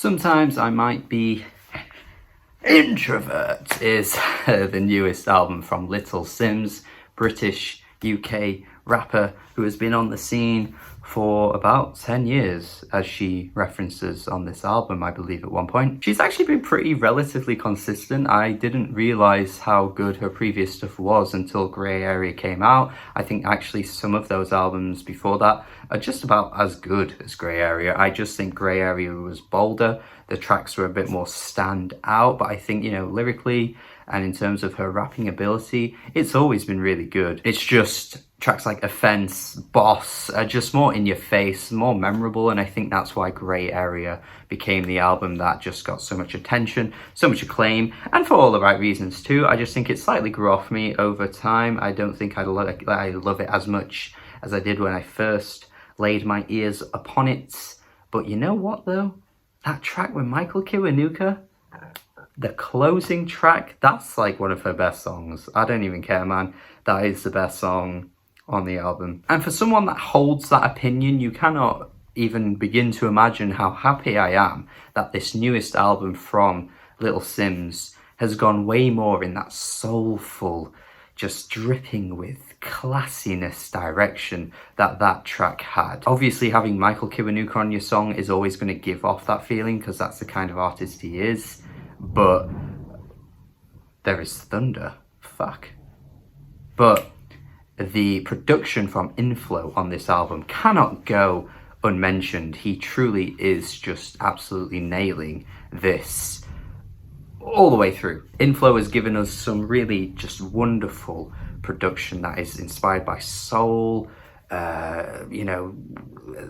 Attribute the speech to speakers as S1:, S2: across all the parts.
S1: Sometimes I might be. Introvert is the newest album from Little Simz, British UK rapper who has been on the scene for about 10 years, as she references on this album, I believe, at one point. She's actually been pretty relatively consistent. I didn't realise how good her previous stuff was until Grey Area came out. I think actually some of those albums before that are just about as good as Grey Area. I just think Grey Area was bolder. The tracks were a bit more stand out, but I think, you know, lyrically and in terms of her rapping ability, it's always been really good. It's just tracks like Offense, Boss are just more in your face, more memorable, and I think that's why Grey Area became the album that just got so much attention, so much acclaim, and for all the right reasons too. I just think it slightly grew off me over time. I don't think I love it as much as I did when I first laid my ears upon it. But you know what though? That track with Michael Kiwanuka, the closing track, that's like one of her best songs. I don't even care, man. That is the best song on the album. And for someone that holds that opinion, you cannot even begin to imagine how happy I am that this newest album from Little Simz has gone way more in that soulful, just dripping with classiness direction that track had. Obviously, having Michael Kiwanuka on your song is always going to give off that feeling because that's the kind of artist he is. But there is thunder. Fuck. But the production from Inflow on this album cannot go unmentioned. He truly is just absolutely nailing this all the way through. Inflow has given us some really just wonderful production that is inspired by soul, you know,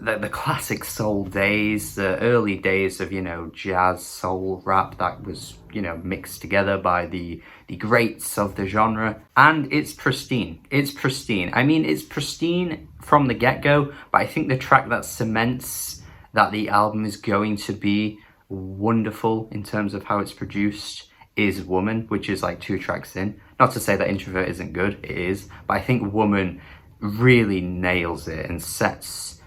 S1: the classic soul days, the early days of, you know, jazz soul rap that was, you know, mixed together by the greats of the genre. And it's pristine. It's pristine. I mean, it's pristine from the get-go, but I think the track that cements that the album is going to be wonderful in terms of how it's produced is Woman, which is like 2 tracks in. Not to say that Introvert isn't good, it is, but I think Woman really nails it and sets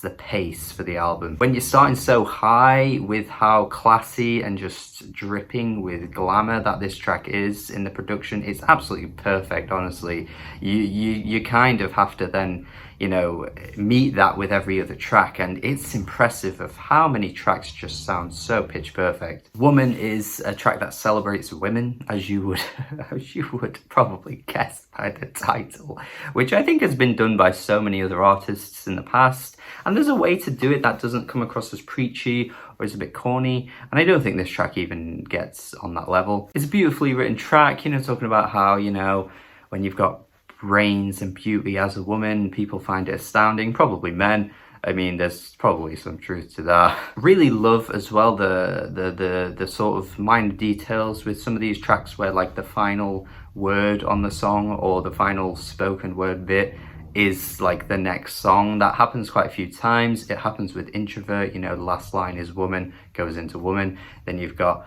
S1: the pace for the album. When you're starting so high with how classy and just dripping with glamour that this track is in the production, it's absolutely perfect, honestly. You kind of have to then, you know, meet that with every other track, and it's impressive of how many tracks just sound so pitch perfect. Woman is a track that celebrates women, as you would probably guess by the title, which I think has been done by so many other artists in the past. And there's a way to do it that doesn't come across as preachy or is a bit corny, and I don't think this track even gets on that level. It's a beautifully written track, you know, talking about how, you know, when you've got brains and beauty as a woman, people find it astounding, probably men. I mean, there's probably some truth to that. Really love as well the sort of minor details with some of these tracks where like the final word on the song or the final spoken word bit is like the next song. That happens quite a few times. It happens with Introvert, you know, the last line is woman, goes into woman. Then you've got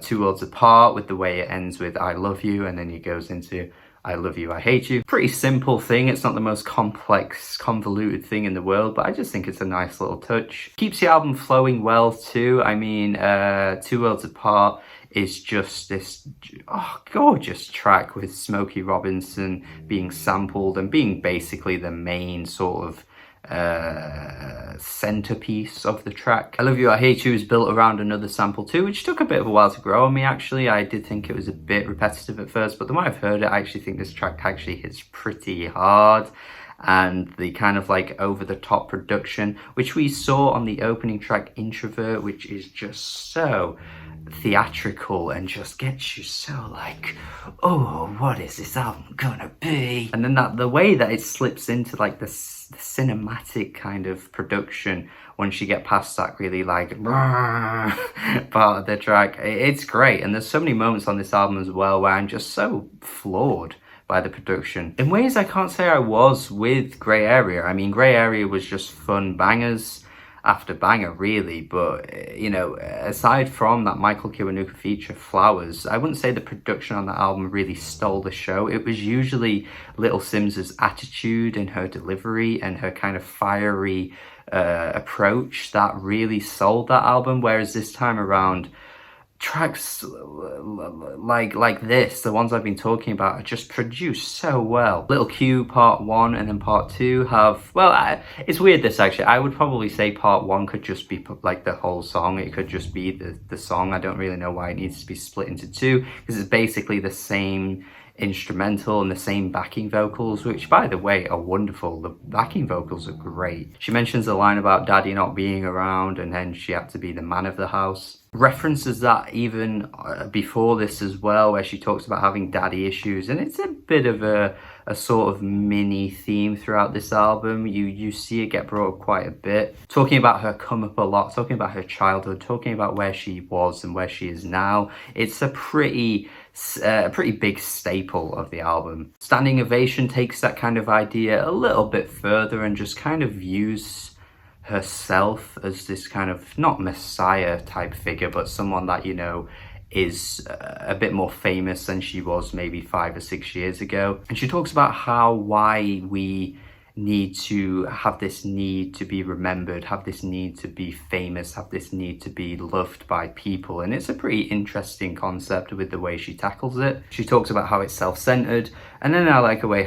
S1: 2 Worlds Apart with the way it ends with I love you, and then it goes into I love you, I hate you. Pretty simple thing. It's not the most complex, convoluted thing in the world, but I just think it's a nice little touch. Keeps the album flowing well too. I mean, 2 Worlds Apart is just this gorgeous track with Smokey Robinson being sampled and being basically the main sort of centerpiece of the track. I Love You, I Hate You is built around another sample too, which took a bit of a while to grow on me actually. I did think it was a bit repetitive at first, but the more I've heard it, I actually think this track actually hits pretty hard. And the kind of like over-the-top production, which we saw on the opening track Introvert, which is just so theatrical and just gets you so like, oh, what is this album gonna be? And then the way that it slips into like the cinematic kind of production once you get past that really like part of the track, it's great. And there's so many moments on this album as well where I'm just so floored by the production in ways I can't say I was with Grey Area. I mean, Grey Area was just fun bangers after banger really, but you know, aside from that Michael Kiwanuka feature Flowers, I wouldn't say the production on that album really stole the show. It was usually Little Simz's attitude and her delivery and her kind of fiery approach that really sold that album, whereas this time around, tracks like this, the ones I've been talking about, are just produced so well. Little Q part 1 and then part 2 have, well, it's weird this actually. I would probably say part 1 could just be like the whole song. It could just be the song. I don't really know why it needs to be split into 2, because it's basically the same instrumental and the same backing vocals, which by the way are wonderful. The backing vocals are great. She mentions a line about daddy not being around and then she had to be the man of the house. References that even before this as well, where she talks about having daddy issues, and it's a bit of a sort of mini theme throughout this album. You see it get brought up quite a bit, talking about her come up a lot, talking about her childhood, talking about where she was and where she is now. It's a pretty big staple of the album. Standing Ovation takes that kind of idea a little bit further and just kind of views herself as this kind of, not messiah type figure, but someone that, you know, is a bit more famous than she was maybe 5 or 6 years ago. And she talks about why we need to have this need to be remembered, have this need to be famous, have this need to be loved by people. And it's a pretty interesting concept with the way she tackles it. She talks about how it's self-centered, and then I like the way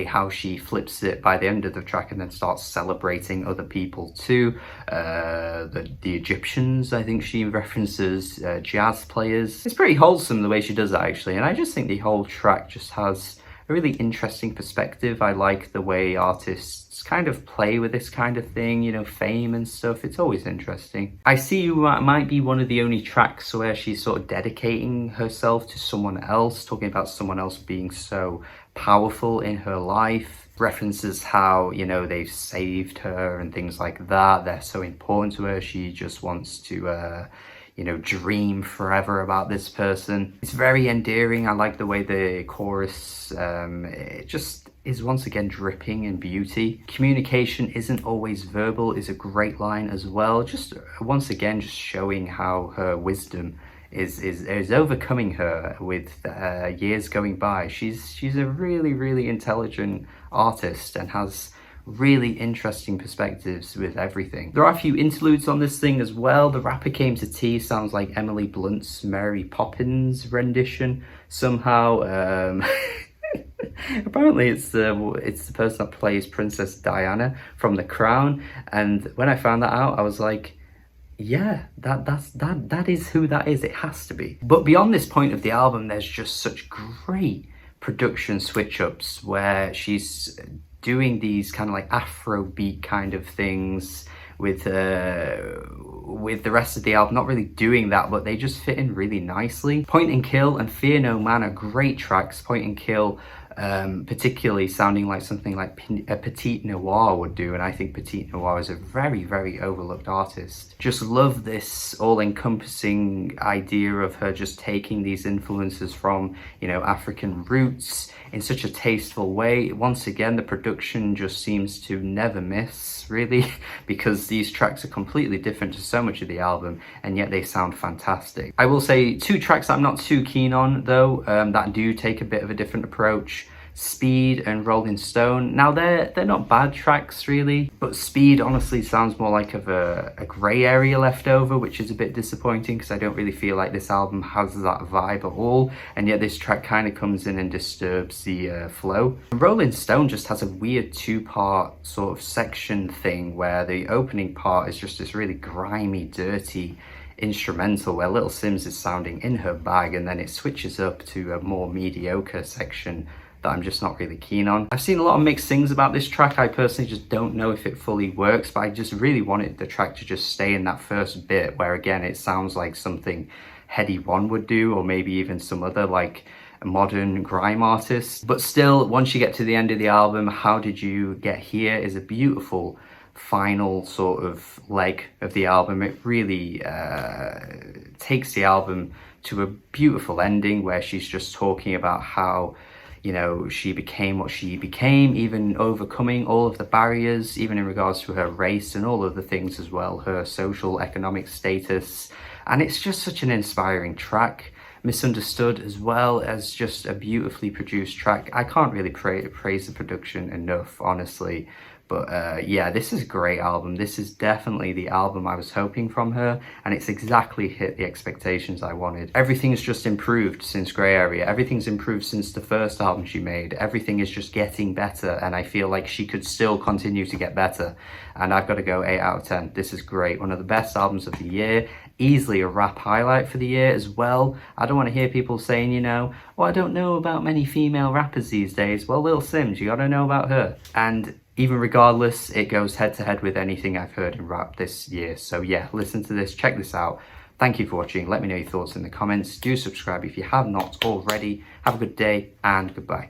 S1: how she flips it by the end of the track and then starts celebrating other people too. The Egyptians, I think she references, jazz players. It's pretty wholesome the way she does that actually, and I just think the whole track just has a really interesting perspective. I like the way artists kind of play with this kind of thing, you know, fame and stuff. It's always interesting. I See You might be one of the only tracks where she's sort of dedicating herself to someone else, talking about someone else being so powerful in her life. References how, you know, they've saved her and things like that. They're so important to her. She just wants to you know, dream forever about this person. It's very endearing. I like the way the chorus, it just is once again dripping in beauty. Communication isn't always verbal is a great line as well. Just once again, just showing how her wisdom is overcoming her with years going by. She's a really intelligent artist and has really interesting perspectives with everything. There are a few interludes on this thing as well. The Rapper Came to Tea sounds like Emily Blunt's Mary Poppins rendition somehow. Apparently it's the person that plays Princess Diana from The Crown, and when I found that out I was like, yeah, that is who that is. It has to be. But beyond this point of the album, there's just such great production switch ups where she's doing these kind of like Afrobeat kind of things with the rest of the album, not really doing that, but they just fit in really nicely. Point and Kill and Fear No Man are great tracks. Point and Kill particularly sounding like something like a Petite Noir would do, and I think Petite Noir is a very overlooked artist. Just love this all-encompassing idea of her just taking these influences from, you know, African roots in such a tasteful way. Once again, the production just seems to never miss, really, because these tracks are completely different to so much of the album, and yet they sound fantastic. I will say 2 tracks I'm not too keen on though, that do take a bit of a different approach. Speed and Rolling Stone. Now they're not bad tracks really, but Speed honestly sounds more like of a grey area left over, which is a bit disappointing because I don't really feel like this album has that vibe at all, and yet this track kind of comes in and disturbs the flow. And Rolling Stone just has a weird 2-part sort of section thing where the opening part is just this really grimy, dirty instrumental where Little Simz is sounding in her bag, and then it switches up to a more mediocre section that I'm just not really keen on. I've seen a lot of mixed things about this track. I personally just don't know if it fully works, but I just really wanted the track to just stay in that first bit where again it sounds like something Heady One would do, or maybe even some other like modern grime artist. But still, once you get to the end of the album, How Did You Get Here is a beautiful final sort of leg of the album. It really takes the album to a beautiful ending where she's just talking about how, you know, she became what she became, even overcoming all of the barriers, even in regards to her race and all of the things as well, her social, economic status. And it's just such an inspiring track. Misunderstood as well as just a beautifully produced track. I can't really praise the production enough, honestly. But yeah, this is a great album. This is definitely the album I was hoping from her, and it's exactly hit the expectations I wanted. Everything's just improved since Grey Area. Everything's improved since the first album she made. Everything is just getting better, and I feel like she could still continue to get better. And I've got to go 8 out of 10. This is great. One of the best albums of the year. Easily a rap highlight for the year as well. I don't want to hear people saying, you know, well, I don't know about many female rappers these days. Well, Lil Simz, you got to know about her. And even regardless, it goes head to head with anything I've heard in rap this year. So yeah, listen to this, check this out. Thank you for watching. Let me know your thoughts in the comments. Do subscribe if you have not already. Have a good day and goodbye.